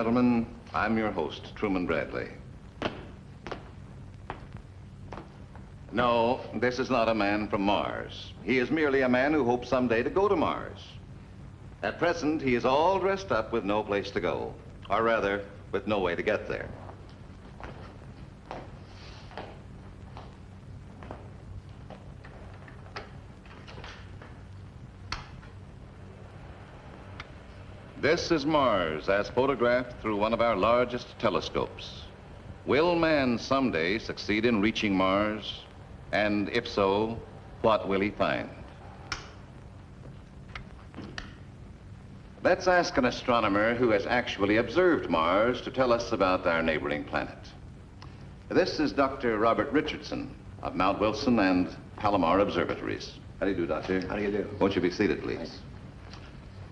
gentlemen, I'm your host, Truman Bradley. No, this is not a man from Mars. He is merely a man who hopes someday to go to Mars. At present, he is all dressed up with no place to go, or rather, with no way to get there. This is Mars as photographed through one of our largest telescopes. Will man someday succeed in reaching Mars? And if so, what will he find? Let's ask an astronomer who has actually observed Mars to tell us about our neighboring planet. This is Dr. Robert Richardson of Mount Wilson and Palomar Observatories. How do you do, Doctor? How do you do? Won't you be seated, please?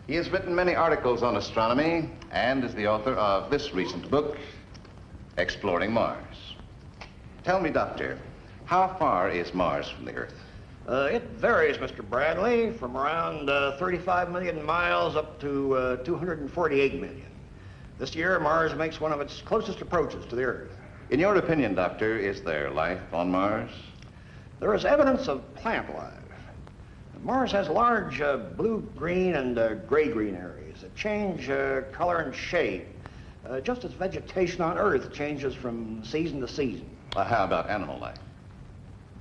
He has written many articles on astronomy and is the author of this recent book, Exploring Mars. Tell me, Doctor, how far is Mars from the Earth? It varies, Mr. Bradley, from around 35 million miles up to 248 million. This year, Mars makes one of its closest approaches to the Earth. In your opinion, Doctor, is there life on Mars? There is evidence of plant life. Mars has large blue-green and gray-green areas that change color and shape, just as vegetation on Earth changes from season to season. How about animal life?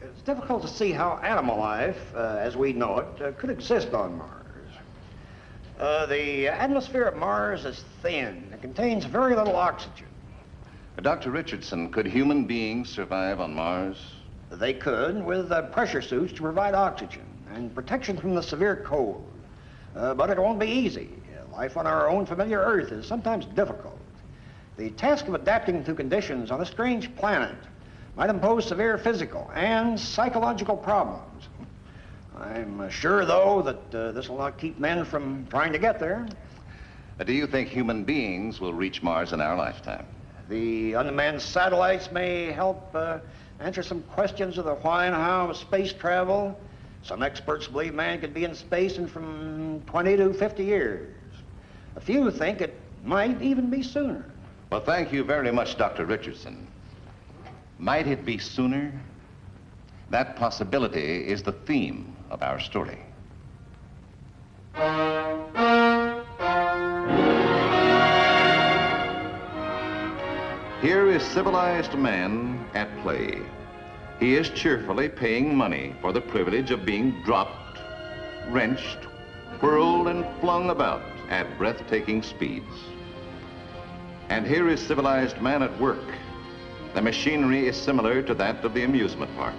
It's difficult to see how animal life, as we know it, could exist on Mars. The atmosphere of Mars is thin. It contains very little oxygen. Dr. Richardson, could human beings survive on Mars? They could, with pressure suits to provide oxygen and protection from the severe cold. But it won't be easy. Life on our own familiar Earth is sometimes difficult. The task of adapting to conditions on a strange planet might impose severe physical and psychological problems. I'm sure, though, that this will not keep men from trying to get there. Do you think human beings will reach Mars in our lifetime? The unmanned satellites may help answer some questions of the why and how of space travel. Some experts believe man could be in space in from 20 to 50 years. A few think it might even be sooner. Well, thank you very much, Dr. Richardson. Might it be sooner? That possibility is the theme of our story. Here is civilized man at play. He is cheerfully paying money for the privilege of being dropped, wrenched, whirled, and flung about at breathtaking speeds. And here is civilized man at work. The machinery is similar to that of the amusement park.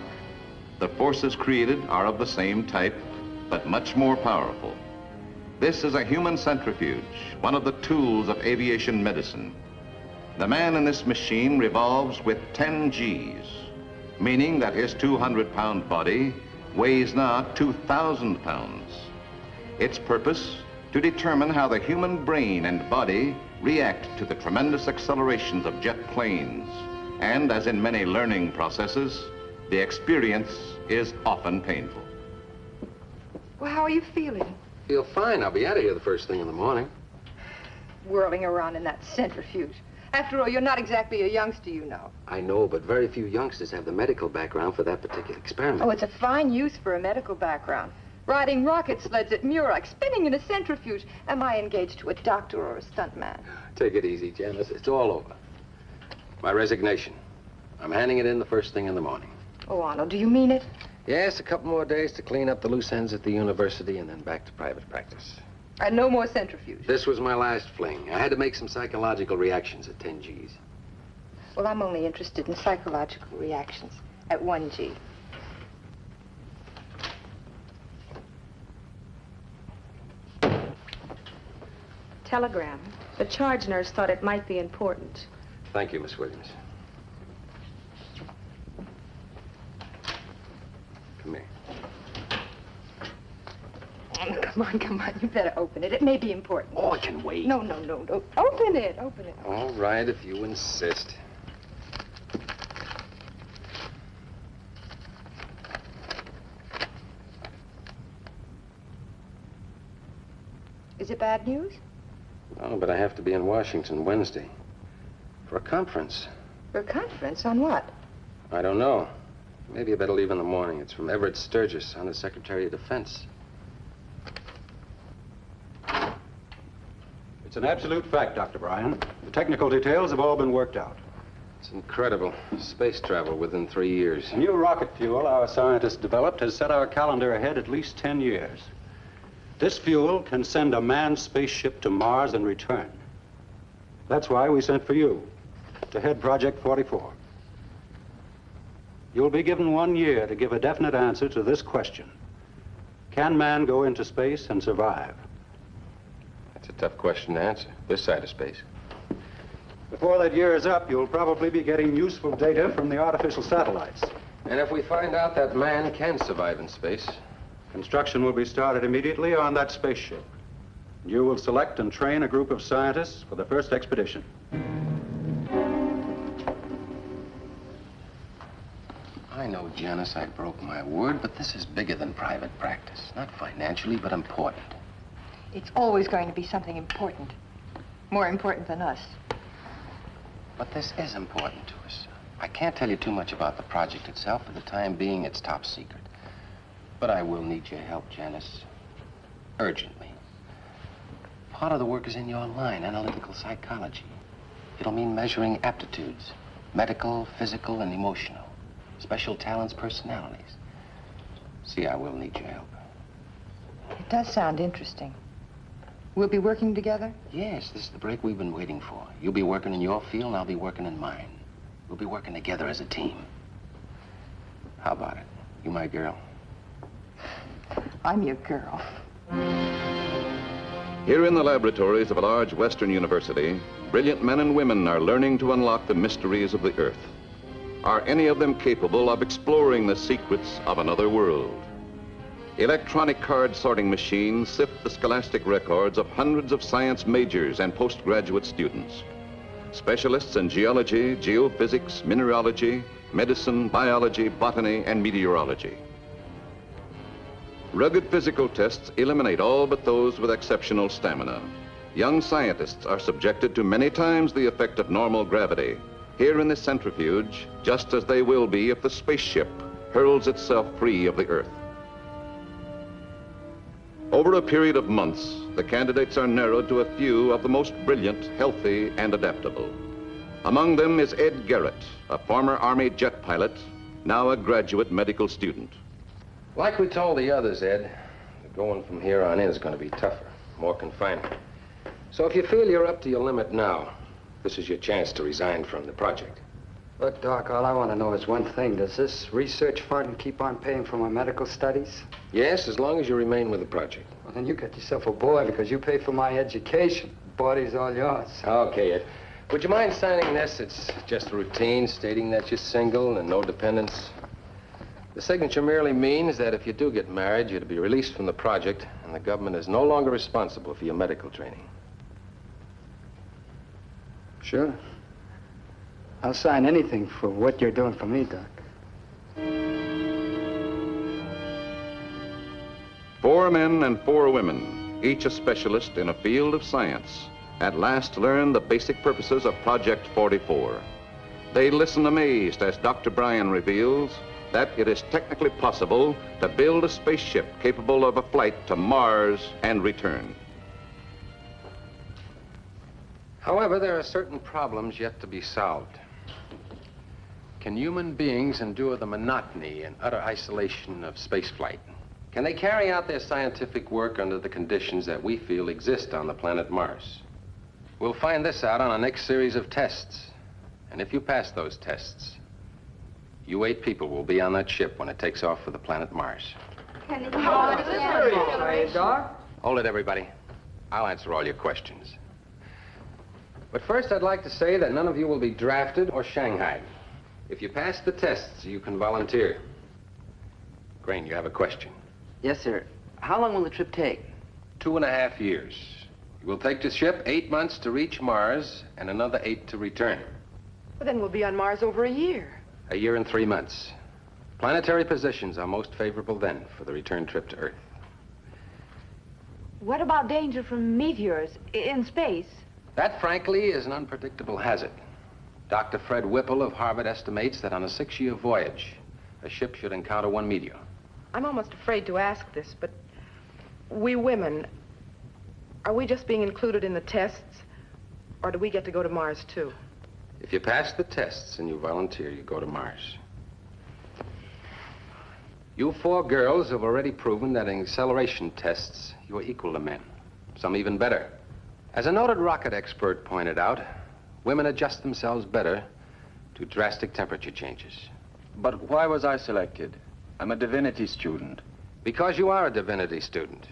The forces created are of the same type, but much more powerful. This is a human centrifuge, one of the tools of aviation medicine. The man in this machine revolves with 10 Gs, meaning that his 200-pound body weighs now 2,000 pounds. Its purpose, to determine how the human brain and body react to the tremendous accelerations of jet planes. And as in many learning processes, the experience is often painful. Well, how are you feeling? Feel fine. I'll be out of here the first thing in the morning. Whirling around in that centrifuge. After all, you're not exactly a youngster, you know. I know, but very few youngsters have the medical background for that particular experiment. Oh, it's a fine use for a medical background. Riding rocket sleds at Murex, spinning in a centrifuge. Am I engaged to a doctor or a stuntman? Take it easy, Janice. It's all over. My resignation. I'm handing it in the first thing in the morning. Oh, Arnold, do you mean it? Yes, a couple more days to clean up the loose ends at the university and then back to private practice. And no more centrifuge. This was my last fling. I had to make some psychological reactions at 10 Gs. Well, I'm only interested in psychological reactions at 1 G. Telegram. The charge nurse thought it might be important. Thank you, Miss Williams. Come here. Come on, you better open it. It may be important. Oh, I can wait. No. Open it. All right, if you insist. Is it bad news? Oh, but I have to be in Washington Wednesday for a conference. For a conference? On what? I don't know. Maybe I better leave in the morning. It's from Everett Sturgis, Under Secretary of Defense. It's an absolute fact, Dr. Bryan. The technical details have all been worked out. It's incredible. Space travel within 3 years. The new rocket fuel our scientists developed has set our calendar ahead at least 10 years. This fuel can send a manned spaceship to Mars and return. That's why we sent for you to head Project 44. You'll be given 1 year to give a definite answer to this question. Can man go into space and survive? That's a tough question to answer, this side of space. Before that year is up, you'll probably be getting useful data from the artificial satellites. And if we find out that man can survive in space? Construction will be started immediately on that spaceship. You will select and train a group of scientists for the first expedition. I know, Janice, I broke my word, but this is bigger than private practice. Not financially, but important. It's always going to be something important. More important than us. But this is important to us. I can't tell you too much about the project itself. For the time being, it's top secret. But I will need your help, Janice. Urgently. Part of the work is in your line, analytical psychology. It'll mean measuring aptitudes, medical, physical, and emotional. Special talents, personalities. See, I will need your help. It does sound interesting. We'll be working together? Yes, this is the break we've been waiting for. You'll be working in your field, and I'll be working in mine. We'll be working together as a team. How about it? You my girl? I'm your girl. Here in the laboratories of a large Western university, brilliant men and women are learning to unlock the mysteries of the Earth. Are any of them capable of exploring the secrets of another world? Electronic card sorting machines sift the scholastic records of hundreds of science majors and postgraduate students. Specialists in geology, geophysics, mineralogy, medicine, biology, botany, and meteorology. Rugged physical tests eliminate all but those with exceptional stamina. Young scientists are subjected to many times the effect of normal gravity, here in the centrifuge, just as they will be if the spaceship hurls itself free of the Earth. Over a period of months, the candidates are narrowed to a few of the most brilliant, healthy, and adaptable. Among them is Ed Garrett, a former Army jet pilot, now a graduate medical student. Like we told the others, Ed, going from here on in is going to be tougher, more confining. So if you feel you're up to your limit now, this is your chance to resign from the project. Look, Doc, all I want to know is one thing. Does this research fund keep on paying for my medical studies? Yes, as long as you remain with the project. Well, then you got yourself a boy because you pay for my education. The body's all yours. Okay, Ed. Would you mind signing this? It's just a routine stating that you're single and no dependents. The signature merely means that if you do get married, you're to be released from the project, and the government is no longer responsible for your medical training. Sure. I'll sign anything for what you're doing for me, Doc. 4 men and 4 women, each a specialist in a field of science, at last learn the basic purposes of Project 44. They listen amazed as Dr. Bryan reveals that it is technically possible to build a spaceship capable of a flight to Mars and return. However, there are certain problems yet to be solved. Can human beings endure the monotony and utter isolation of spaceflight? Can they carry out their scientific work under the conditions that we feel exist on the planet Mars? We'll find this out on our next series of tests. And if you pass those tests, you 8 people will be on that ship when it takes off for the planet Mars. Doc? Hold it, everybody. I'll answer all your questions. But first, I'd like to say that none of you will be drafted or shanghaied. If you pass the tests, you can volunteer. Crane, you have a question. Yes, sir. How long will the trip take? 2.5 years. You will take the ship 8 months to reach Mars and another 8 to return. Well, then we'll be on Mars over a year. A year and 3 months. Planetary positions are most favorable then for the return trip to Earth. What about danger from meteors in space? That, frankly, is an unpredictable hazard. Dr. Fred Whipple of Harvard estimates that on a 6-year voyage, a ship should encounter 1 meteor. I'm almost afraid to ask this, but we women, are we just being included in the tests, or do we get to go to Mars, too? If you pass the tests and you volunteer, you go to Mars. You 4 girls have already proven that in acceleration tests, you're equal to men, some even better. As a noted rocket expert pointed out, women adjust themselves better to drastic temperature changes. But why was I selected? I'm a divinity student. Because you are a divinity student,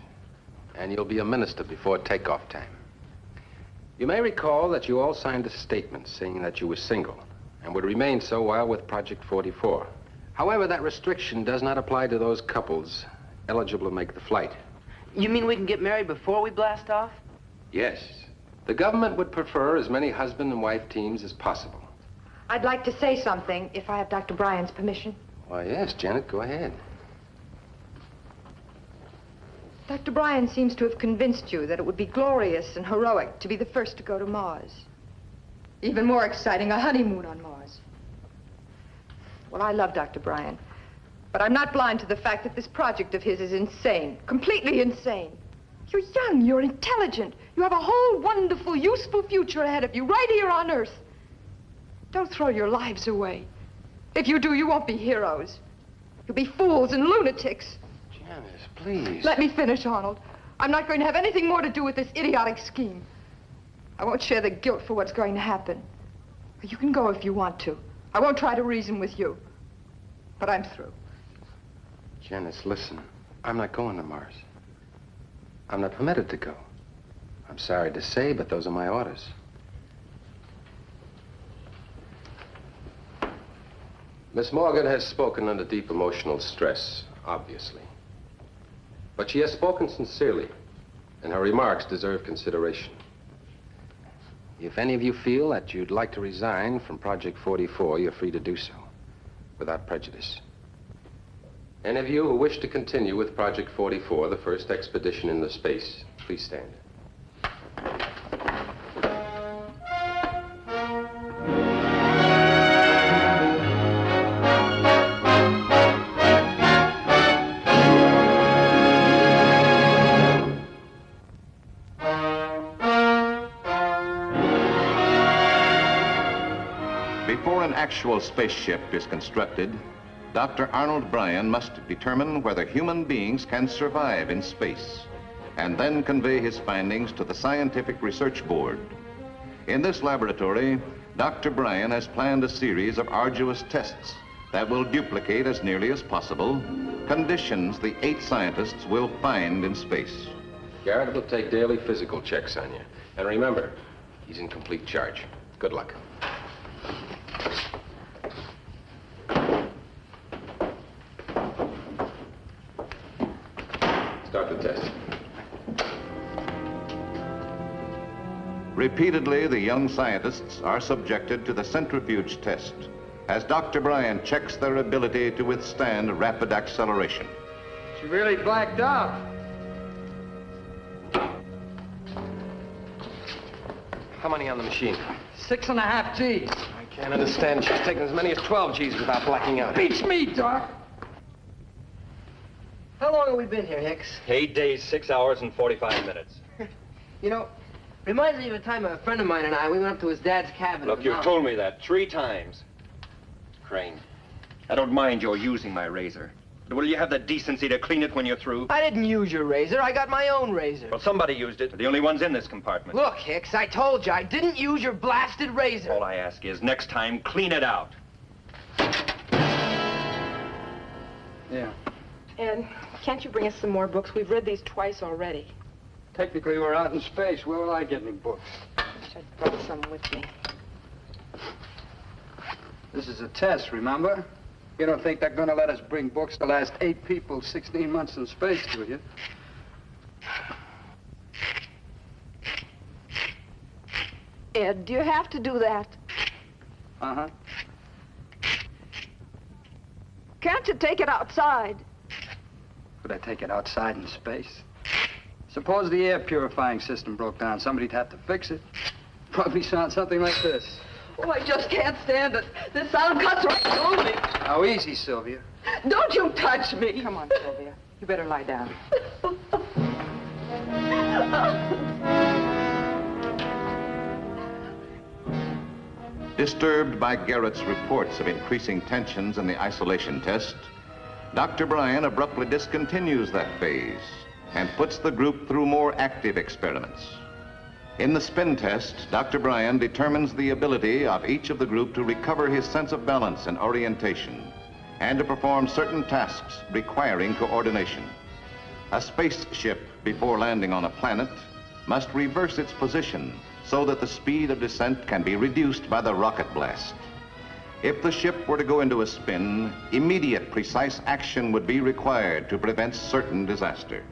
and you'll be a minister before takeoff time. You may recall that you all signed a statement saying that you were single and would remain so while with Project 44. However, that restriction does not apply to those couples eligible to make the flight. You mean we can get married before we blast off? Yes. The government would prefer as many husband and wife teams as possible. I'd like to say something, if I have Dr. Bryan's permission. Why, yes, Janet, go ahead. Dr. Bryan seems to have convinced you that it would be glorious and heroic to be the first to go to Mars. Even more exciting, a honeymoon on Mars. Well, I love Dr. Bryan, but I'm not blind to the fact that this project of his is insane, completely insane. You're young, you're intelligent, you have a whole wonderful, useful future ahead of you, right here on Earth. Don't throw your lives away. If you do, you won't be heroes. You'll be fools and lunatics. Janice, please. Let me finish, Arnold. I'm not going to have anything more to do with this idiotic scheme. I won't share the guilt for what's going to happen. You can go if you want to. I won't try to reason with you. But I'm through. Janice, listen. I'm not going to Mars. I'm not permitted to go. I'm sorry to say, but those are my orders. Miss Morgan has spoken under deep emotional stress, obviously. But she has spoken sincerely, and her remarks deserve consideration. If any of you feel that you'd like to resign from Project 44, you're free to do so, without prejudice. Any of you who wish to continue with Project 44, the first expedition into space, please stand. Before an actual spaceship is constructed, Dr. Arnold Bryan must determine whether human beings can survive in space, and then convey his findings to the Scientific Research Board. In this laboratory, Dr. Bryan has planned a series of arduous tests that will duplicate as nearly as possible conditions the 8 scientists will find in space. Garrett will take daily physical checks on you. And remember, he's in complete charge. Good luck. Start the test. Repeatedly, the young scientists are subjected to the centrifuge test as Dr. Bryan checks their ability to withstand rapid acceleration. She really blacked out. How many on the machine? 6.5 Gs. I can't understand. She's taken as many as 12 Gs without blacking out. Beats me, Doc. How long have we been here, Hicks? 8 days, 6 hours, and 45 minutes. You know, reminds me of a time a friend of mine and I, we went up to his dad's cabin. Look, you've told me that 3 times. Crane. I don't mind your using my razor. But will you have the decency to clean it when you're through? I didn't use your razor. I got my own razor. Well, somebody used it. They're the only ones in this compartment. Look, Hicks, I told you, I didn't use your blasted razor. All I ask is, next time, clean it out. Yeah. Ed, can't you bring us some more books? We've read these twice already. Technically, we're out in space. Where will I get any books? I wish I'd brought some with me. This is a test, remember? You don't think they're going to let us bring books to last 8 people 16 months in space, do you? Ed, do you have to do that? Uh-huh. Can't you take it outside? Could I take it outside in space? Suppose the air purifying system broke down. Somebody'd have to fix it. Probably sound something like this. Oh, I just can't stand it. This sound cuts right through me. How easy, Sylvia. Don't you touch me. Come on, Sylvia. You better lie down. Disturbed by Garrett's reports of increasing tensions in the isolation test, Dr. Bryan abruptly discontinues that phase and puts the group through more active experiments. In the spin test, Dr. Bryan determines the ability of each of the group to recover his sense of balance and orientation and to perform certain tasks requiring coordination. A spaceship, before landing on a planet, must reverse its position so that the speed of descent can be reduced by the rocket blast. If the ship were to go into a spin, immediate precise action would be required to prevent certain disaster.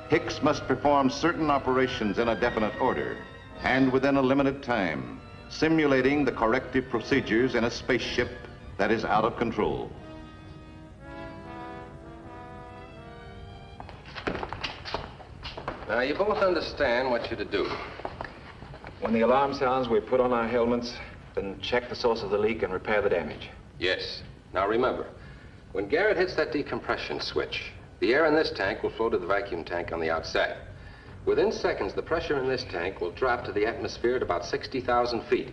Hicks must perform certain operations in a definite order and within a limited time, simulating the corrective procedures in a spaceship that is out of control. Now, you both understand what you're to do. When the alarm sounds, we put on our helmets, then check the source of the leak and repair the damage. Yes. Now, remember, when Garrett hits that decompression switch, the air in this tank will flow to the vacuum tank on the outside. Within seconds, the pressure in this tank will drop to the atmosphere at about 60,000 feet.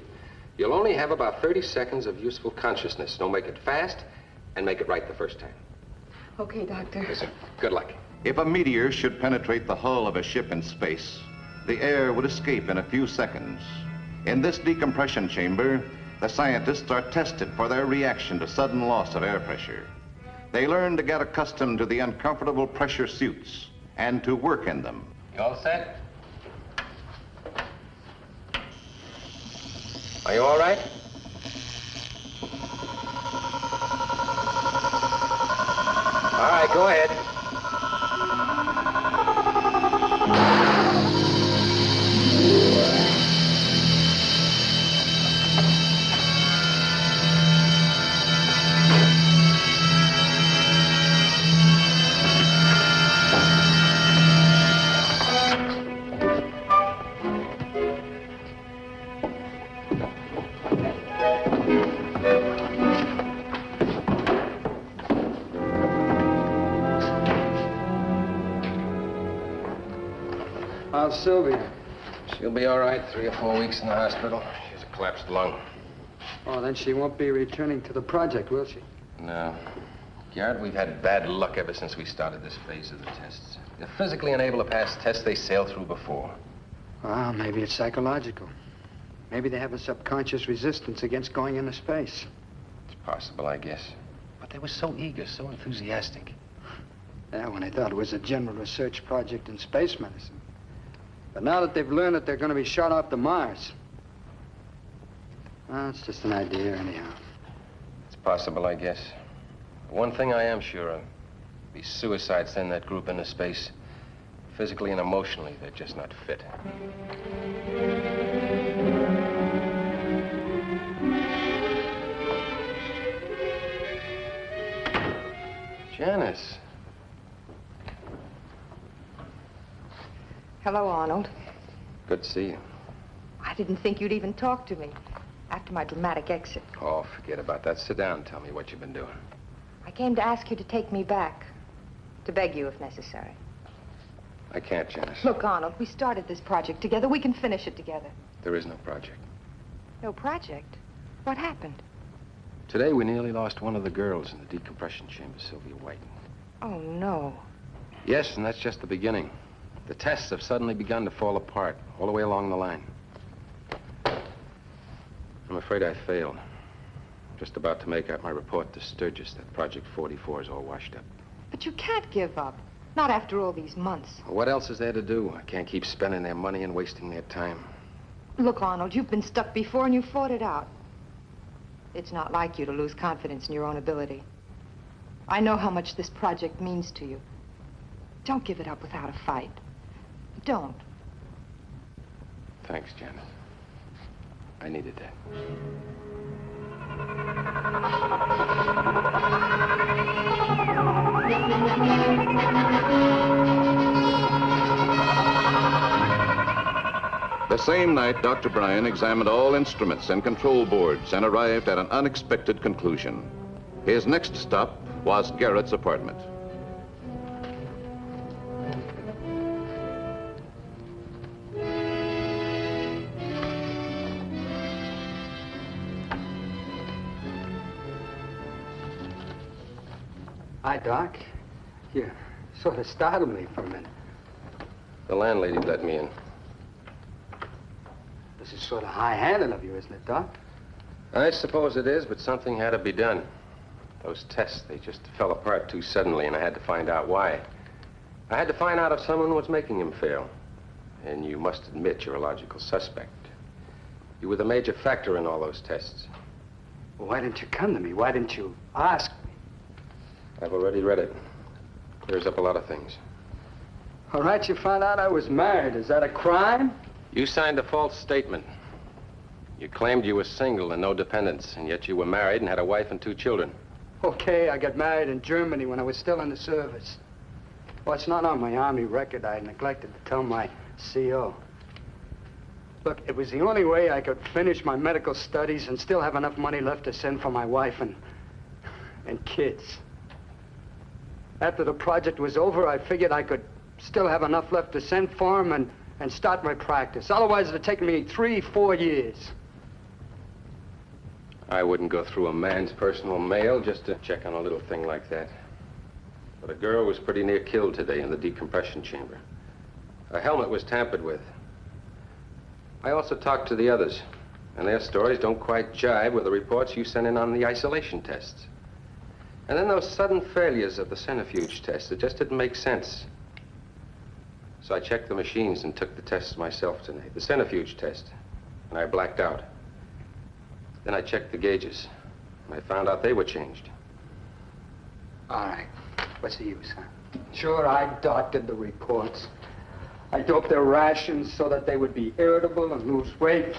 You'll only have about 30 seconds of useful consciousness. So make it fast and make it right the first time. Okay, Doctor. Listen, good luck. If a meteor should penetrate the hull of a ship in space, the air would escape in a few seconds. In this decompression chamber, the scientists are tested for their reaction to sudden loss of air pressure. They learn to get accustomed to the uncomfortable pressure suits and to work in them. You all set? Are you all right? All right, go ahead. How's Sylvia? She'll be all right. 3 or 4 weeks in the hospital. She has a collapsed lung. Oh, then she won't be returning to the project, will she? No. Garrett, we've had bad luck ever since we started this phase of the tests. They're physically unable to pass tests they sailed through before. Well, maybe it's psychological. Maybe they have a subconscious resistance against going into space. It's possible, I guess. But they were so eager, so enthusiastic. Yeah, when they thought it was a general research project in space medicine. But now that they've learned that they're going to be shot off to Mars, well, it's just an idea anyhow. It's possible, I guess. One thing I am sure of, be suicide send that group into space. Physically and emotionally, they're just not fit. Janice. Hello, Arnold. Good to see you. I didn't think you'd even talk to me after my dramatic exit. Oh, forget about that. Sit down and tell me what you've been doing. I came to ask you to take me back, to beg you if necessary. I can't, Janice. Look, Arnold, we started this project together. We can finish it together. There is no project. No project? What happened? Today, we nearly lost one of the girls in the decompression chamber, Sylvia White. Oh, no. Yes, and that's just the beginning. The tests have suddenly begun to fall apart all the way along the line. I'm afraid I failed. Just about to make out my report to Sturgis that Project 44 is all washed up. But you can't give up. Not after all these months. Well, what else is there to do? I can't keep spending their money and wasting their time. Look, Arnold, you've been stuck before and you fought it out. It's not like you to lose confidence in your own ability. I know how much this project means to you. Don't give it up without a fight. Don't. Thanks, Janice. I needed that. The same night, Dr. Bryan examined all instruments and control boards and arrived at an unexpected conclusion. His next stop was Garrett's apartment. Hi, Doc. You sort of startled me for a minute. The landlady let me in. This is sort of high-handed of you, isn't it, Doc? I suppose it is, but something had to be done. Those tests, they just fell apart too suddenly, and I had to find out why. I had to find out if someone was making him fail. And you must admit you're a logical suspect. You were the major factor in all those tests. Well, why didn't you come to me? Why didn't you ask me? I've already read it. Clears up a lot of things. All right, you found out I was married. Is that a crime? You signed a false statement. You claimed you were single and no dependents, and yet you were married and had a wife and 2 children. Okay, I got married in Germany when I was still in the service. Well, it's not on my Army record. I neglected to tell my CO. Look, it was the only way I could finish my medical studies and still have enough money left to send for my wife and kids. After the project was over, I figured I could still have enough left to send for them and start my practice. Otherwise, it'd take me 3-4 years. I wouldn't go through a man's personal mail just to check on a little thing like that. But a girl was pretty near killed today in the decompression chamber. Her helmet was tampered with. I also talked to the others, and their stories don't quite jive with the reports you sent in on the isolation tests. And then those sudden failures of the centrifuge test, it just didn't make sense. So I checked the machines and took the tests myself tonight, the centrifuge test, and I blacked out. Then I checked the gauges, and I found out they were changed. All right. What's the use, huh? Sure, I doctored the reports. I doped their rations so that they would be irritable and lose weight.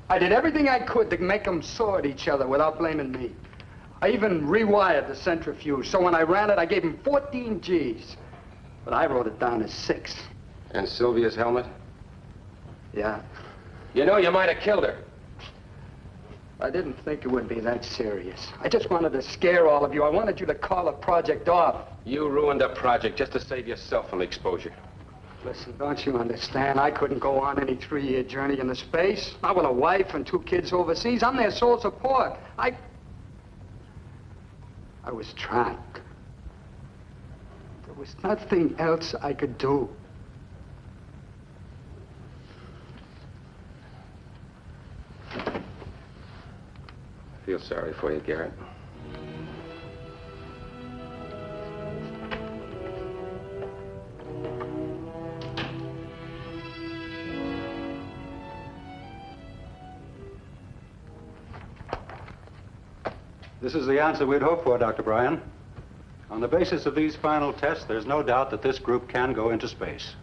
I did everything I could to make them sore at each other without blaming me. I even rewired the centrifuge, so when I ran it, I gave him 14 Gs. But I wrote it down as 6. And Sylvia's helmet? Yeah. You know, you might have killed her. I didn't think it would be that serious. I just wanted to scare all of you. I wanted you to call the project off. You ruined a project just to save yourself from exposure. Listen, don't you understand? I couldn't go on any 3-year journey into space. Not with a wife and 2 kids overseas. I'm their sole support. I was trapped. There was nothing else I could do. I feel sorry for you, Garrett. This is the answer we'd hoped for, Dr. Bryan. On the basis of these final tests, there's no doubt that this group can go into space.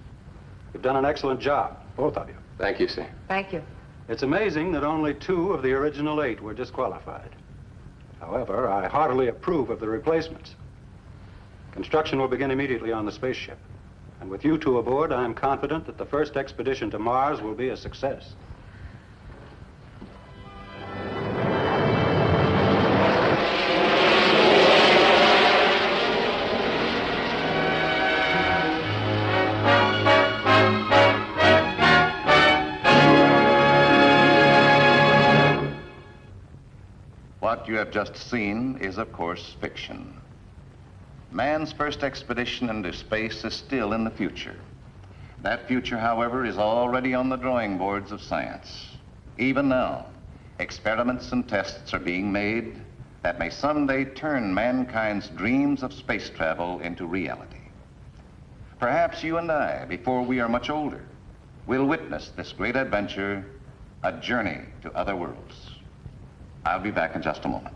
You've done an excellent job, both of you. Thank you, sir. Thank you. It's amazing that only 2 of the original 8 were disqualified. However, I heartily approve of the replacements. Construction will begin immediately on the spaceship. And with you 2 aboard, I am confident that the first expedition to Mars will be a success. What you have just seen is, of course, fiction. Man's first expedition into space is still in the future. That future, however, is already on the drawing boards of science. Even now, experiments and tests are being made that may someday turn mankind's dreams of space travel into reality. Perhaps you and I, before we are much older, will witness this great adventure, a journey to other worlds. I'll be back in just a moment.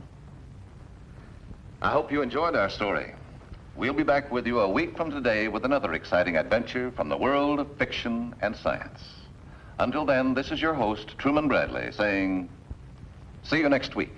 I hope you enjoyed our story. We'll be back with you a week from today with another exciting adventure from the world of fiction and science. Until then, this is your host, Truman Bradley, saying, see you next week.